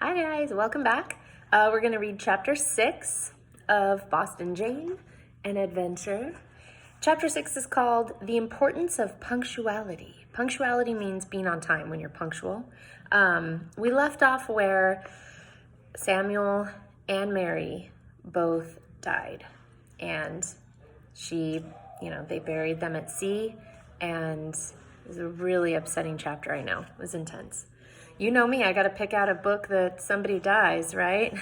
Hi guys, welcome back. We're going to read chapter 6 of Boston Jane, an adventure. Chapter 6 is called The Importance of Punctuality. Punctuality means being on time when you're punctual. We left off where Samuel and Mary both died, and they buried them at sea, and it was a really upsetting chapter. I know, it was intense. You know me, I got to pick out a book that somebody dies, right?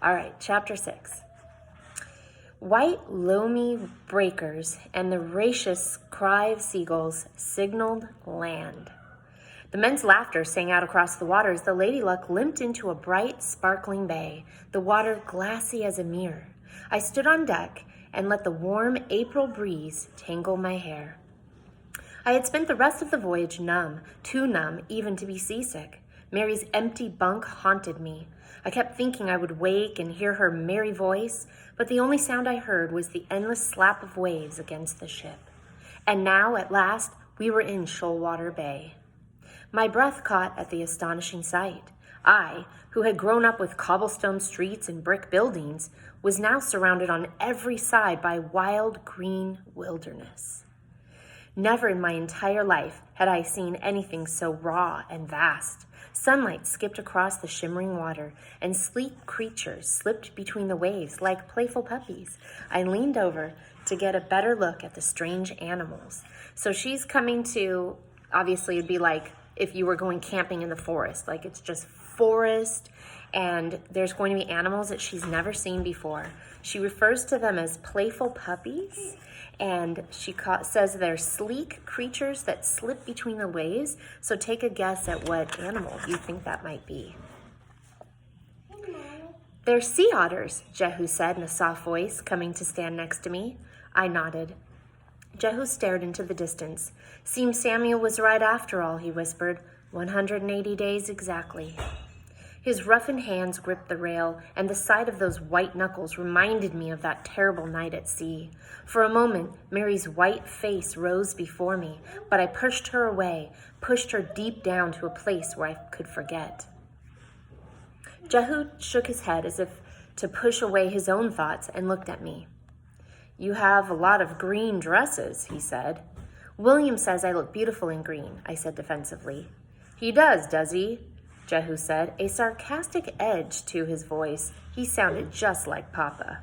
All right, chapter 6. White loamy breakers and the raucous cry of seagulls signaled land. The men's laughter sang out across the water as the Lady Luck limped into a bright, sparkling bay, the water glassy as a mirror. I stood on deck and let the warm April breeze tangle my hair. I had spent the rest of the voyage numb, too numb even to be seasick. Mary's empty bunk haunted me. I kept thinking I would wake and hear her merry voice, but the only sound I heard was the endless slap of waves against the ship. And now, at last, we were in Shoalwater Bay. My breath caught at the astonishing sight. I, who had grown up with cobblestone streets and brick buildings, was now surrounded on every side by wild green wilderness. Never in my entire life had I seen anything so raw and vast. Sunlight skipped across the shimmering water, and sleek creatures slipped between the waves like playful puppies. I leaned over to get a better look at the strange animals. So she's coming to, obviously it'd be like if you were going camping in the forest, like it's just forest, and there's going to be animals that she's never seen before. She refers to them as playful puppies, and she says they're sleek creatures that slip between the waves. So take a guess at what animal you think that might be. They're sea otters, Jehu said in a soft voice, coming to stand next to me. I nodded. Jehu stared into the distance. Seems Samuel was right after all, he whispered. 180 days exactly. His roughened hands gripped the rail, and the sight of those white knuckles reminded me of that terrible night at sea. For a moment, Mary's white face rose before me, but I pushed her away, pushed her deep down to a place where I could forget. Jehu shook his head as if to push away his own thoughts and looked at me. You have a lot of green dresses, he said. William says I look beautiful in green, I said defensively. He does he? Jehu said, a sarcastic edge to his voice. He sounded just like Papa.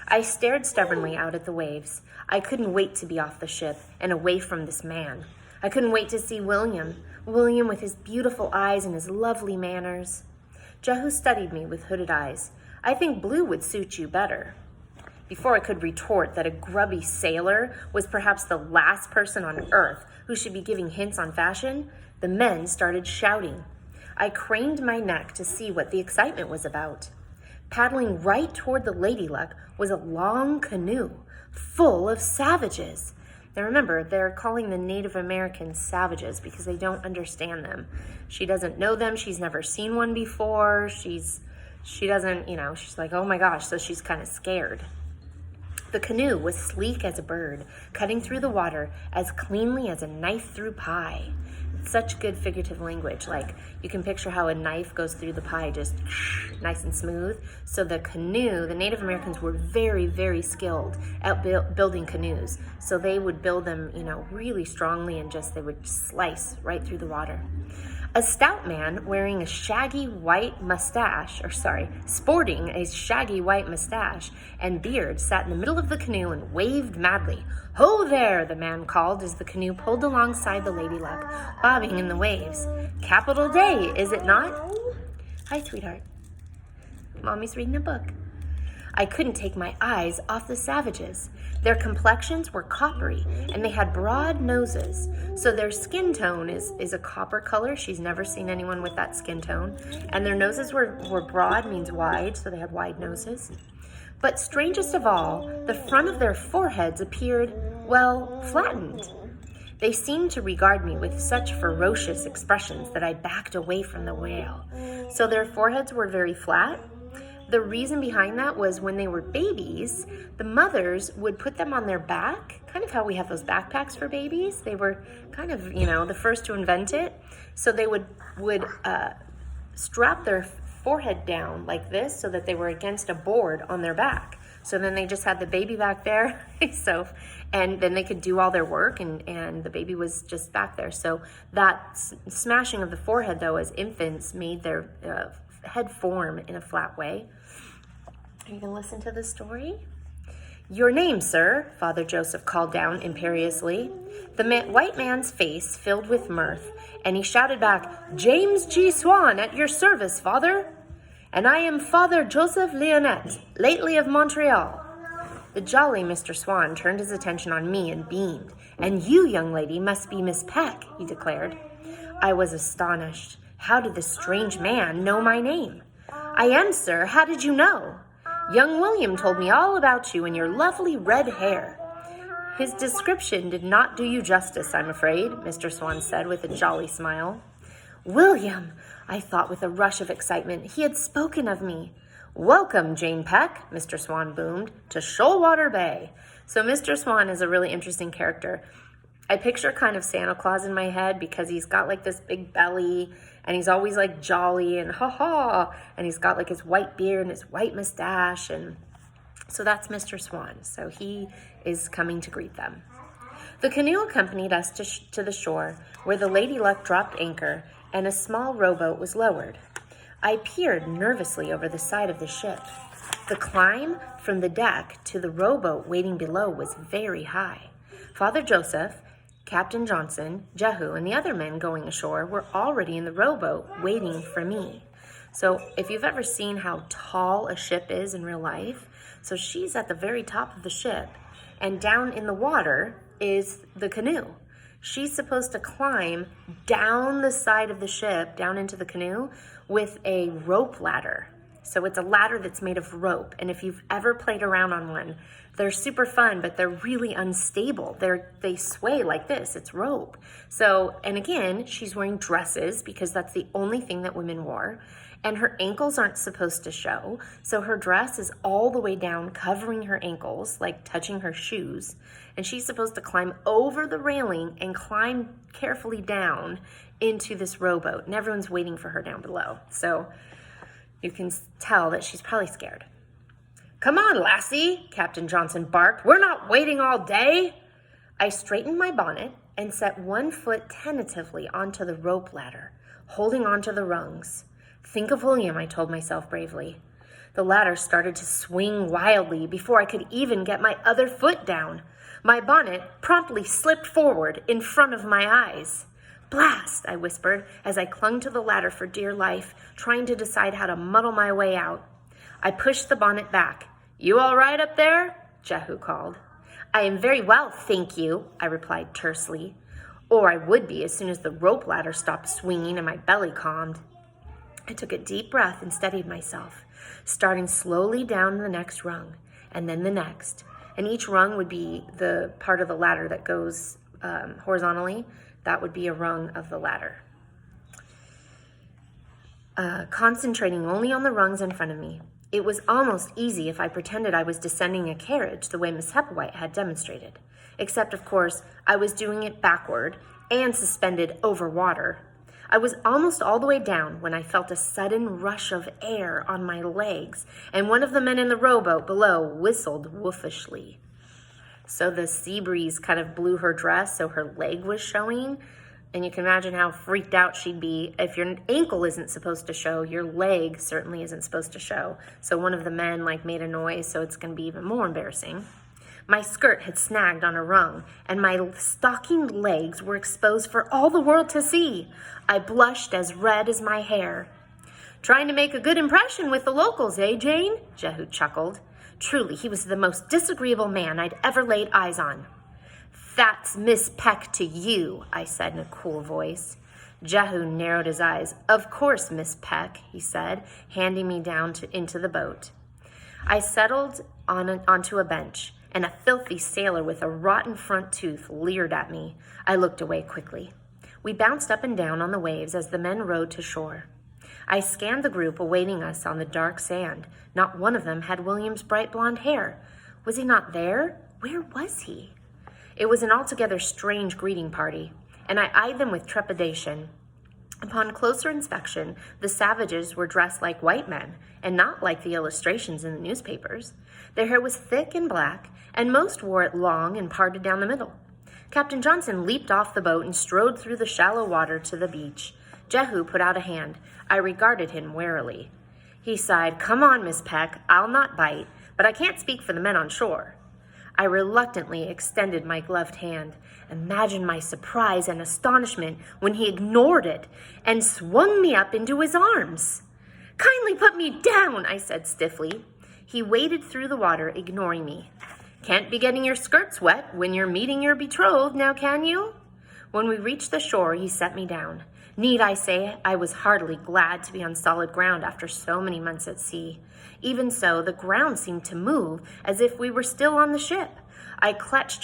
I stared stubbornly out at the waves. I couldn't wait to be off the ship and away from this man. I couldn't wait to see William with his beautiful eyes and his lovely manners. Jehu studied me with hooded eyes. I think blue would suit you better. Before I could retort that a grubby sailor was perhaps the last person on earth who should be giving hints on fashion, the men started shouting. I craned my neck to see what the excitement was about. Paddling right toward the Lady Luck was a long canoe full of savages. Now remember, they're calling the Native Americans savages because they don't understand them. She doesn't know them. She's never seen one before. She doesn't, she's like, oh my gosh, so she's kind of scared. The canoe was sleek as a bird, cutting through the water as cleanly as a knife through pie. Such good figurative language. Like you can picture how a knife goes through the pie, just nice and smooth. So the canoe, the Native Americans were very, very skilled at building canoes. So they would build them, really strongly, and they would slice right through the water. A stout man wearing a shaggy white mustache, sporting a shaggy white mustache and beard sat in the middle of the canoe and waved madly. Ho there, the man called as the canoe pulled alongside the Lady Luck, bobbing in the waves. Capital day, is it not? Hi, sweetheart. Mommy's reading a book. I couldn't take my eyes off the savages. Their complexions were coppery, and they had broad noses. So their skin tone is a copper color. She's never seen anyone with that skin tone. And their noses were broad, means wide, so they had wide noses. But strangest of all, the front of their foreheads appeared, flattened. They seemed to regard me with such ferocious expressions that I backed away from the whale. So their foreheads were very flat. The reason behind that was when they were babies, the mothers would put them on their back, kind of how we have those backpacks for babies. They were kind of, the first to invent it. So they would strapped their forehead down like this so that they were against a board on their back. So then they just had the baby back there. And then they could do all their work, and the baby was just back there. So that smashing of the forehead, though, as infants, made their head form in a flat way. Are you going to listen to the story? "Your name, sir," Father Joseph called down imperiously. The white man's face filled with mirth, and he shouted back, "James G. Swan, at your service, Father." "And I am Father Joseph Leonet, lately of Montreal." The jolly Mr. Swan turned his attention on me and beamed. "And you, young lady, must be Miss Peck," he declared. I was astonished. How did this strange man know my name? "I am, sir. How did you know?" "Young William told me all about you and your lovely red hair." His description did not do you justice, I'm afraid, Mr. Swan said with a jolly smile. William, I thought with a rush of excitement. He had spoken of me. "Welcome, Jane Peck," Mr. Swan boomed, "to Shoalwater Bay." So Mr. Swan is a really interesting character. I picture kind of Santa Claus in my head because he's got like this big belly and he's always like jolly and ha-ha, and he's got like his white beard and his white mustache, and so that's Mr. Swan. So he is coming to greet them. The canoe accompanied us to the shore where the Lady Luck dropped anchor and a small rowboat was lowered. I peered nervously over the side of the ship. The climb from the deck to the rowboat waiting below was very high. Father Joseph, Captain Johnson, Jehu, and the other men going ashore were already in the rowboat waiting for me. So if you've ever seen how tall a ship is in real life, so she's at the very top of the ship, and down in the water is the canoe. She's supposed to climb down the side of the ship, down into the canoe, with a rope ladder. So it's a ladder that's made of rope. And if you've ever played around on one, they're super fun, but they're really unstable. They sway like this. It's rope. So, and again, she's wearing dresses because that's the only thing that women wore. And her ankles aren't supposed to show. So her dress is all the way down, covering her ankles, like touching her shoes. And she's supposed to climb over the railing and climb carefully down into this rowboat. And everyone's waiting for her down below. So you can tell that she's probably scared. "Come on, lassie," Captain Johnson barked. "We're not waiting all day." I straightened my bonnet and set one foot tentatively onto the rope ladder, holding onto the rungs. "Think of William," I told myself bravely. The ladder started to swing wildly before I could even get my other foot down. My bonnet promptly slipped forward in front of my eyes. "Blast," I whispered as I clung to the ladder for dear life, trying to decide how to muddle my way out. I pushed the bonnet back. "You all right up there?" Jehu called. "I am very well, thank you," I replied tersely. Or I would be as soon as the rope ladder stopped swinging and my belly calmed. I took a deep breath and steadied myself, starting slowly down the next rung, and then the next. And each rung would be the part of the ladder that goes horizontally. That would be a rung of the ladder. Concentrating only on the rungs in front of me. It was almost easy if I pretended I was descending a carriage the way Miss Hepplewhite had demonstrated. Except, of course, I was doing it backward and suspended over water. I was almost all the way down when I felt a sudden rush of air on my legs, and one of the men in the rowboat below whistled woofishly. So the sea breeze kind of blew her dress so her leg was showing, and you can imagine how freaked out she'd be. If your ankle isn't supposed to show, your leg certainly isn't supposed to show. So one of the men made a noise, so it's going to be even more embarrassing. My skirt had snagged on a rung, and my stockinged legs were exposed for all the world to see. I blushed as red as my hair. "Trying to make a good impression with the locals, eh, Jane?" Jehu chuckled. Truly, he was the most disagreeable man I'd ever laid eyes on. "That's Miss Peck to you," I said in a cool voice. Jehu narrowed his eyes. "Of course, Miss Peck," he said, handing me down into the boat. I settled onto a bench, and a filthy sailor with a rotten front tooth leered at me. I looked away quickly. We bounced up and down on the waves as the men rowed to shore. I scanned the group awaiting us on the dark sand. Not one of them had William's bright blonde hair. Was he not there? Where was he? It was an altogether strange greeting party, and I eyed them with trepidation. Upon closer inspection, the savages were dressed like white men, and not like the illustrations in the newspapers. Their hair was thick and black, and most wore it long and parted down the middle. Captain Johnson leaped off the boat and strode through the shallow water to the beach. Jehu put out a hand. I regarded him warily. He sighed, "Come on, Miss Peck, I'll not bite, but I can't speak for the men on shore." I reluctantly extended my gloved hand. Imagine my surprise and astonishment when he ignored it and swung me up into his arms. "Kindly put me down," I said stiffly. He waded through the water, ignoring me. "Can't be getting your skirts wet when you're meeting your betrothed, now can you?" When we reached the shore, he set me down. Need I say, I was heartily glad to be on solid ground after so many months at sea. Even so, the ground seemed to move as if we were still on the ship. I clutched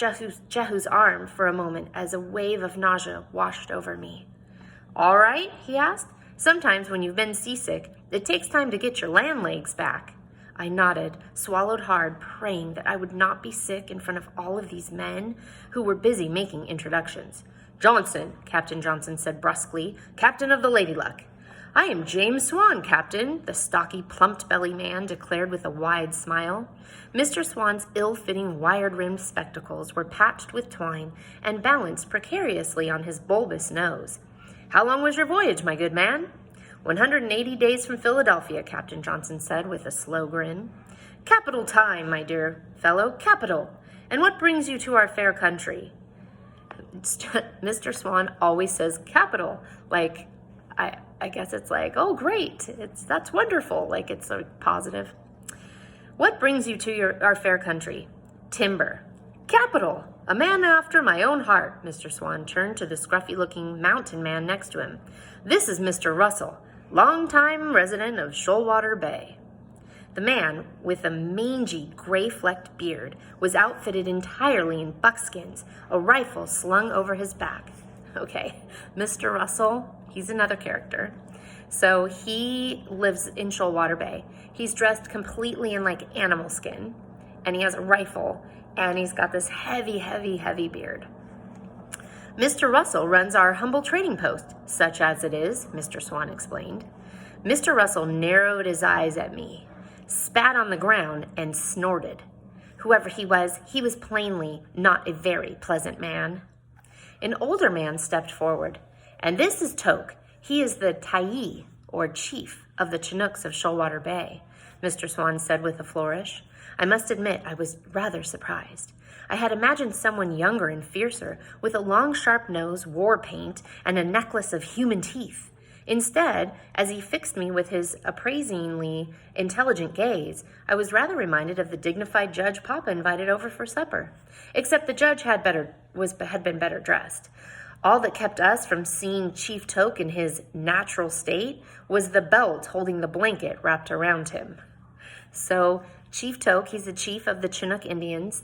Jehu's arm for a moment as a wave of nausea washed over me. "All right?" he asked. "Sometimes when you've been seasick, it takes time to get your land legs back." I nodded, swallowed hard, praying that I would not be sick in front of all of these men who were busy making introductions. "Johnson," Captain Johnson said brusquely, "captain of the Lady Luck." "I am James Swan, Captain," the stocky, plump-bellied man declared with a wide smile. Mr. Swan's ill-fitting, wire-rimmed spectacles were patched with twine and balanced precariously on his bulbous nose. "How long was your voyage, my good man?" 180 days from Philadelphia, Captain Johnson said with a slow grin. "Capital time, my dear fellow, capital. And what brings you to our fair country?" Mr. Swan always says capital, like, I guess it's like, oh, great, that's wonderful, like it's a positive. "What brings you to our fair country?" "Timber." "Capital. A man after my own heart." Mr. Swan turned to the scruffy-looking mountain man next to him. "This is Mr. Russell, long-time resident of Shoalwater Bay." The man, with a mangy, gray-flecked beard, was outfitted entirely in buckskins, a rifle slung over his back. Okay, Mr. Russell, he's another character. So he lives in Shoalwater Bay. He's dressed completely in like animal skin, and he has a rifle, and he's got this heavy, heavy, heavy beard. "Mr. Russell runs our humble trading post, such as it is," Mr. Swan explained. Mr. Russell narrowed his eyes at me, spat on the ground, and snorted. Whoever he was plainly not a very pleasant man. An older man stepped forward. "And this is Toke. He is the Tyee, or chief, of the Chinooks of Shoalwater Bay," Mr. Swan said with a flourish. I must admit I was rather surprised. I had imagined someone younger and fiercer, with a long, sharp nose, war paint, and a necklace of human teeth. Instead, as he fixed me with his appraisingly intelligent gaze, I was rather reminded of the dignified Judge Papa invited over for supper. Except the judge had been better dressed. All that kept us from seeing Chief Toke in his natural state was the belt holding the blanket wrapped around him. So Chief Toke, he's the chief of the Chinook Indians,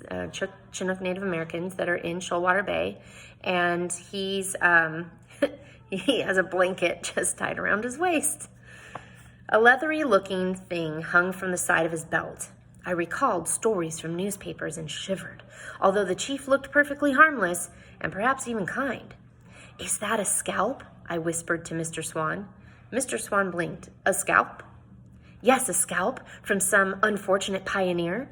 Chinook Native Americans that are in Shoalwater Bay, and he's he has a blanket just tied around his waist. A leathery-looking thing hung from the side of his belt. I recalled stories from newspapers and shivered, although the chief looked perfectly harmless and perhaps even kind. "Is that a scalp?" I whispered to Mr. Swan. Mr. Swan blinked. "A scalp?" "Yes, a scalp from some unfortunate pioneer."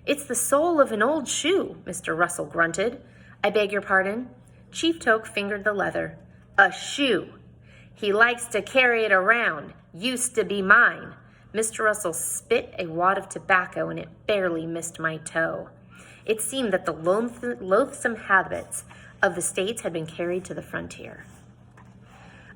"It's the sole of an old shoe," Mr. Russell grunted. "I beg your pardon?" Chief Toke fingered the leather. "A shoe. He likes to carry it around. Used to be mine." Mr. Russell spit a wad of tobacco, and it barely missed my toe. It seemed that the loathsome habits of the states had been carried to the frontier.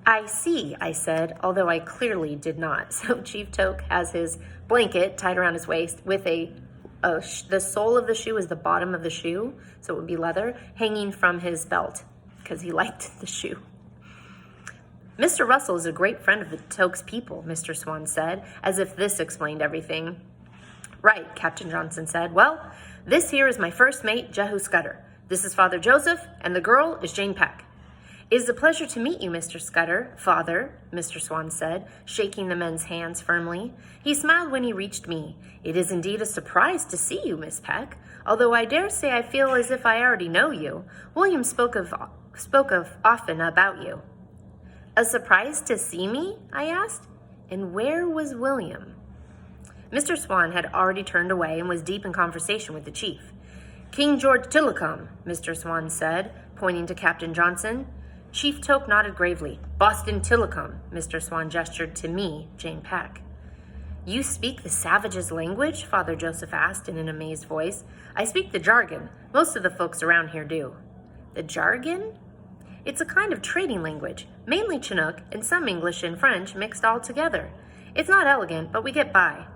"I see," I said, although I clearly did not. So Chief Toke has his blanket tied around his waist with the sole of the shoe is the bottom of the shoe, so it would be leather, hanging from his belt because he liked the shoe. "Mr. Russell is a great friend of the Toke's people," Mr. Swan said, as if this explained everything. "Right," Captain Johnson said. "Well, this here is my first mate, Jehu Scudder. This is Father Joseph, and the girl is Jane Peck." "It is a pleasure to meet you, Mr. Scudder, Father," Mr. Swan said, shaking the men's hands firmly. He smiled when he reached me. "It is indeed a surprise to see you, Miss Peck, although I dare say I feel as if I already know you. William spoke of often about you." A surprise to see me? I asked. And where was William? Mr. Swan had already turned away and was deep in conversation with the chief. King George Tillicum, Mr. Swan said, pointing to Captain Johnson. Chief Tope nodded gravely. Boston Tillicum, Mr. Swan gestured to me, Jane Peck. You speak the savages' language? Father Joseph asked in an amazed voice. I speak the jargon. Most of the folks around here do. The jargon? It's a kind of trading language, mainly Chinook and some English and French mixed all together. It's not elegant, but we get by.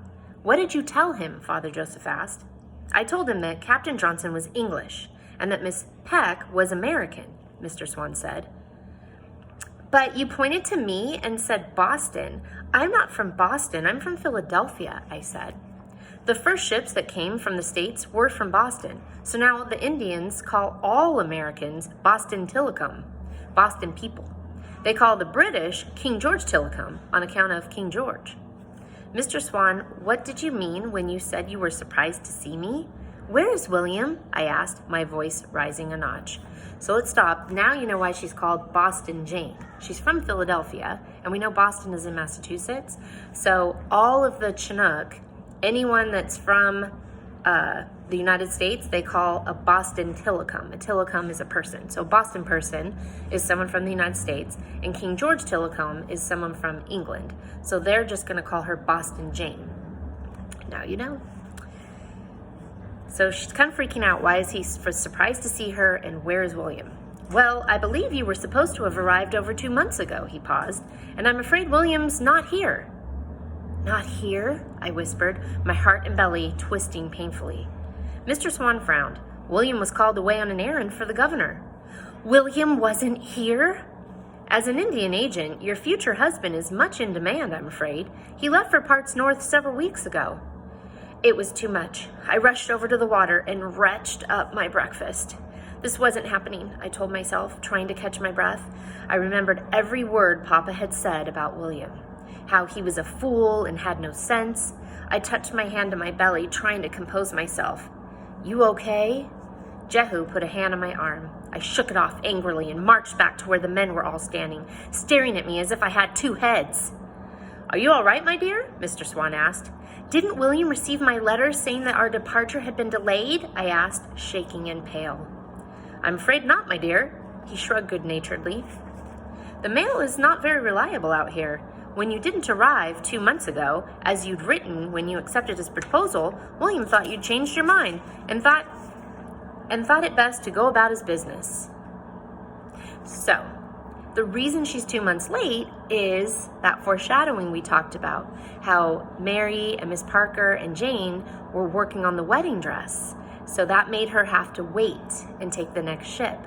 What did you tell him? Father Joseph asked. I told him that Captain Johnson was English and that Miss Peck was American, Mr. Swan said. But you pointed to me and said Boston. I'm not from Boston, I'm from Philadelphia, I said. The first ships that came from the States were from Boston, so now the Indians call all Americans Boston Tillicum, Boston people. They call the British King George Tillicum on account of King George. Mr. Swan, what did you mean when you said you were surprised to see me? Where is William? I asked, my voice rising a notch. So let's stop. Now you know why she's called Boston Jane. She's from Philadelphia, and we know Boston is in Massachusetts. So all of the Chinook, anyone that's from the United States, they call a Boston Tillicum. A Tillicum is a person. So Boston person is someone from the United States, and King George Tillicum is someone from England. So they're just going to call her Boston Jane. Now you know. So she's kind of freaking out. Why is he surprised to see her, and where is William? Well, I believe you were supposed to have arrived over 2 months ago, he paused, and I'm afraid William's not here. Not here? I whispered, my heart and belly twisting painfully. Mr. Swan frowned. William was called away on an errand for the governor. William wasn't here? As an Indian agent, your future husband is much in demand, I'm afraid. He left for parts north several weeks ago. It was too much. I rushed over to the water and retched up my breakfast. This wasn't happening, I told myself, trying to catch my breath. I remembered every word Papa had said about William. How he was a fool and had no sense. I touched my hand to my belly, trying to compose myself. You okay? Jehu put a hand on my arm. I shook it off angrily and marched back to where the men were all standing, staring at me as if I had two heads. Are you all right, my dear? Mr. Swan asked. Didn't William receive my letter saying that our departure had been delayed? I asked, shaking and pale. I'm afraid not, my dear. He shrugged good-naturedly. The mail is not very reliable out here. When you didn't arrive 2 months ago, as you'd written when you accepted his proposal, William thought you'd changed your mind and thought it best to go about his business. So, the reason she's 2 months late is that foreshadowing we talked about, how Mary and Miss Parker and Jane were working on the wedding dress. So that made her have to wait and take the next ship.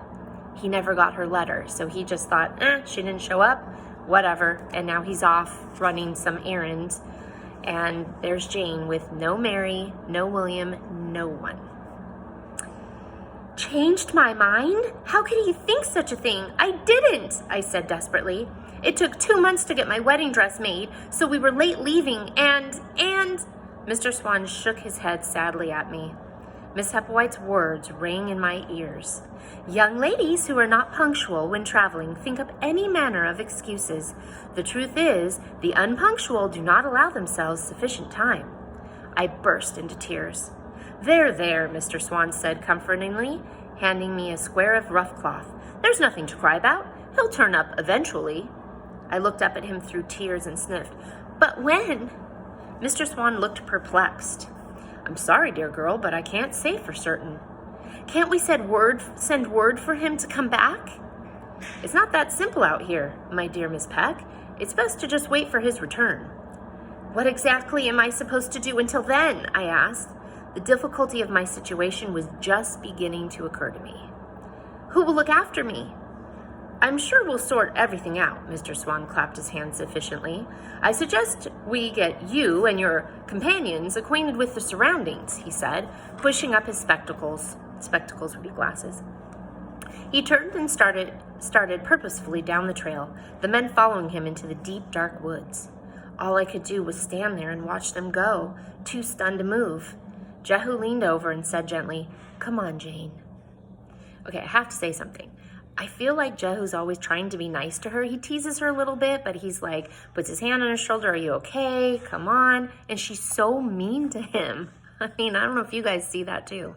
He never got her letter, so he just thought, she didn't show up, whatever. And now he's off running some errands. And there's Jane with no Mary, no William, no one. Changed my mind? How could he think such a thing? I didn't, I said desperately. It took 2 months to get my wedding dress made, so we were late leaving, and... Mr. Swan shook his head sadly at me. Miss Hepplewhite's words rang in my ears. Young ladies who are not punctual when traveling think up any manner of excuses. The truth is, the unpunctual do not allow themselves sufficient time. I burst into tears. There, Mr. Swan said comfortingly, handing me a square of rough cloth. There's nothing to cry about. He'll turn up eventually. I looked up at him through tears and sniffed. But when? Mr. Swan looked perplexed. I'm sorry, dear girl, but I can't say for certain. Can't we send word for him to come back? It's not that simple out here, my dear Miss Peck. It's best to just wait for his return. What exactly am I supposed to do until then? I asked. The difficulty of my situation was just beginning to occur to me. Who will look after me? I'm sure we'll sort everything out, Mr. Swan clapped his hands sufficiently. I suggest we get you and your companions acquainted with the surroundings, he said, pushing up his spectacles. Spectacles would be glasses. He turned and started purposefully down the trail, the men following him into the deep, dark woods. All I could do was stand there and watch them go, too stunned to move. Jehu leaned over and said gently, Come on, Jane. Okay, I have to say something. I feel like Jehu's always trying to be nice to her. He teases her a little bit, but he's like, puts his hand on her shoulder. Are you okay? Come on. And she's so mean to him. I mean, I don't know if you guys see that too.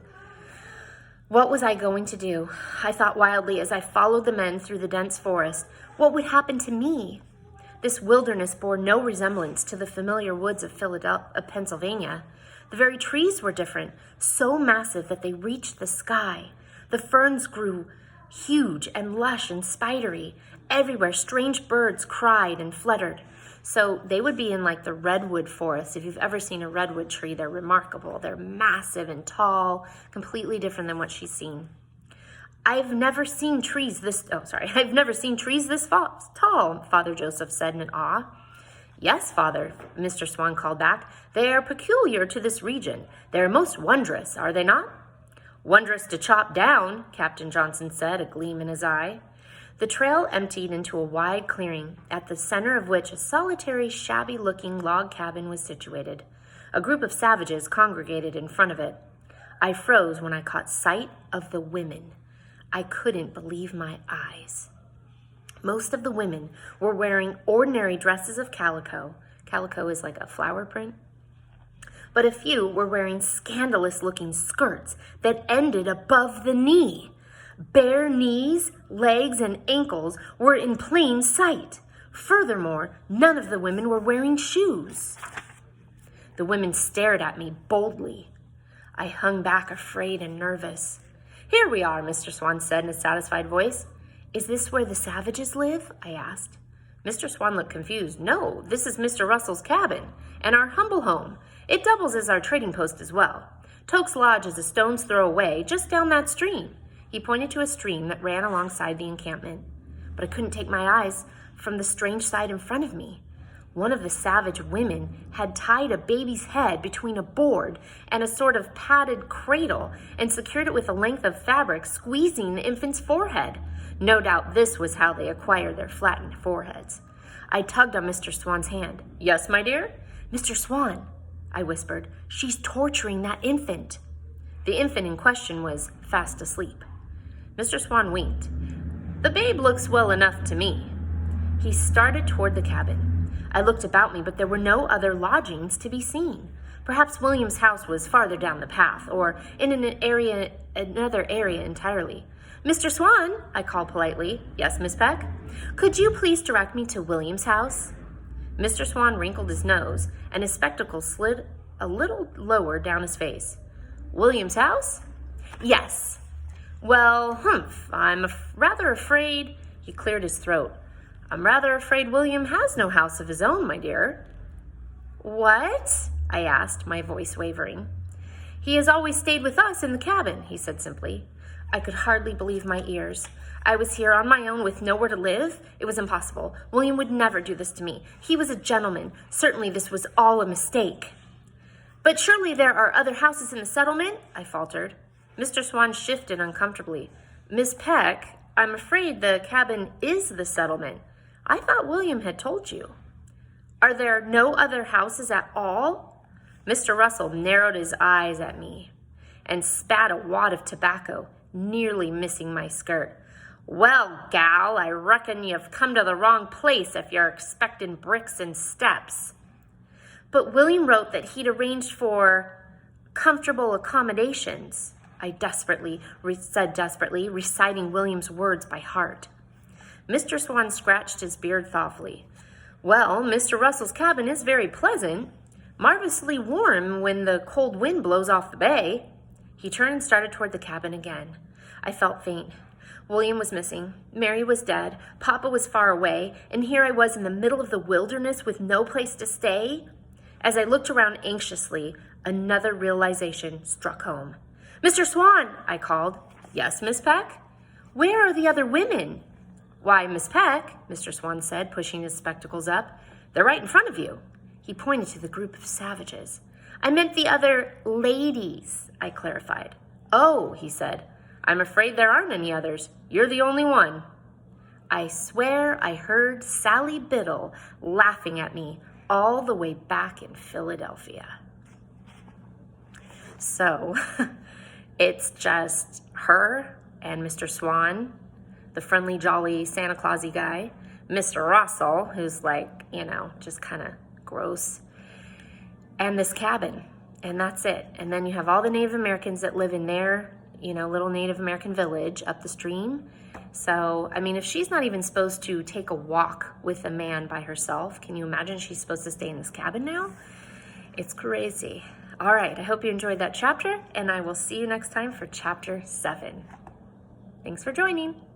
What was I going to do? I thought wildly as I followed the men through the dense forest. What would happen to me? This wilderness bore no resemblance to the familiar woods of Pennsylvania. The very trees were different, so massive that they reached the sky. The ferns grew huge and lush and spidery. Everywhere, strange birds cried and fluttered. So they would be in like the redwood forest. If you've ever seen a redwood tree, they're remarkable. They're massive and tall, completely different than what she's seen. I've never seen trees this tall, Father Joseph said in awe. Yes, Father, Mr. Swan called back. They are peculiar to this region. They are most wondrous, are they not? Wondrous to chop down, Captain Johnson said, a gleam in his eye. The trail emptied into a wide clearing, at the center of which a solitary, shabby-looking log cabin was situated. A group of savages congregated in front of it. I froze when I caught sight of the women. I couldn't believe my eyes. Most of the women were wearing ordinary dresses of calico. Calico is like a flower print. But a few were wearing scandalous-looking skirts that ended above the knee. Bare knees, legs, and ankles were in plain sight. Furthermore, none of the women were wearing shoes. The women stared at me boldly. I hung back, afraid and nervous. Here we are, Mr. Swan said in a satisfied voice. Is this where the savages live? I asked. Mr. Swan looked confused. No, this is Mr. Russell's cabin and our humble home. It doubles as our trading post as well. Toke's Lodge is a stone's throw away, just down that stream. He pointed to a stream that ran alongside the encampment. But I couldn't take my eyes from the strange sight in front of me. One of the savage women had tied a baby's head between a board and a sort of padded cradle and secured it with a length of fabric, squeezing the infant's forehead. No doubt this was how they acquired their flattened foreheads. I tugged on Mr. Swan's hand. Yes, my dear? Mr. Swan, I whispered, she's torturing that infant. The infant in question was fast asleep. Mr. Swan winked. The babe looks well enough to me. He started toward the cabin. I looked about me, but there were no other lodgings to be seen. Perhaps William's house was farther down the path, or in another area entirely. Mr. Swan, I called politely. Yes, Miss Peck? Could you please direct me to William's house? Mr. Swan wrinkled his nose, and his spectacles slid a little lower down his face. William's house? Yes. Well, I'm rather afraid. He cleared his throat. I'm rather afraid William has no house of his own, my dear. What? I asked, my voice wavering. He has always stayed with us in the cabin, he said simply. I could hardly believe my ears. I was here on my own with nowhere to live. It was impossible. William would never do this to me. He was a gentleman. Certainly this was all a mistake. But surely there are other houses in the settlement, I faltered. Mr. Swan shifted uncomfortably. Miss Peck, I'm afraid the cabin is the settlement. I thought William had told you. Are there no other houses at all? Mr. Russell narrowed his eyes at me and spat a wad of tobacco, nearly missing my skirt. Well, gal, I reckon you've come to the wrong place if you're expecting bricks and steps. But William wrote that he'd arranged for comfortable accommodations, I said desperately, reciting William's words by heart. Mr. Swan scratched his beard thoughtfully. Well, Mr. Russell's cabin is very pleasant, marvelously warm when the cold wind blows off the bay. He turned and started toward the cabin again. I felt faint. William was missing. Mary was dead. Papa was far away. And here I was in the middle of the wilderness with no place to stay. As I looked around anxiously, another realization struck home. Mr. Swan, I called. Yes, Miss Peck? Where are the other women? Why, Miss Peck, Mr. Swan said, pushing his spectacles up. They're right in front of you. He pointed to the group of savages. I meant the other ladies, I clarified. Oh, he said. I'm afraid there aren't any others. You're the only one. I swear I heard Sally Biddle laughing at me all the way back in Philadelphia. So, it's just her and Mr. Swan. the friendly, jolly, Santa Clausy guy, Mr. Russell, who's like, just kind of gross, and this cabin, and that's it. And then you have all the Native Americans that live in their, little Native American village up the stream. So, I mean, if she's not even supposed to take a walk with a man by herself, can you imagine she's supposed to stay in this cabin now? It's crazy. All right, I hope you enjoyed that chapter, and I will see you next time for chapter 7. Thanks for joining.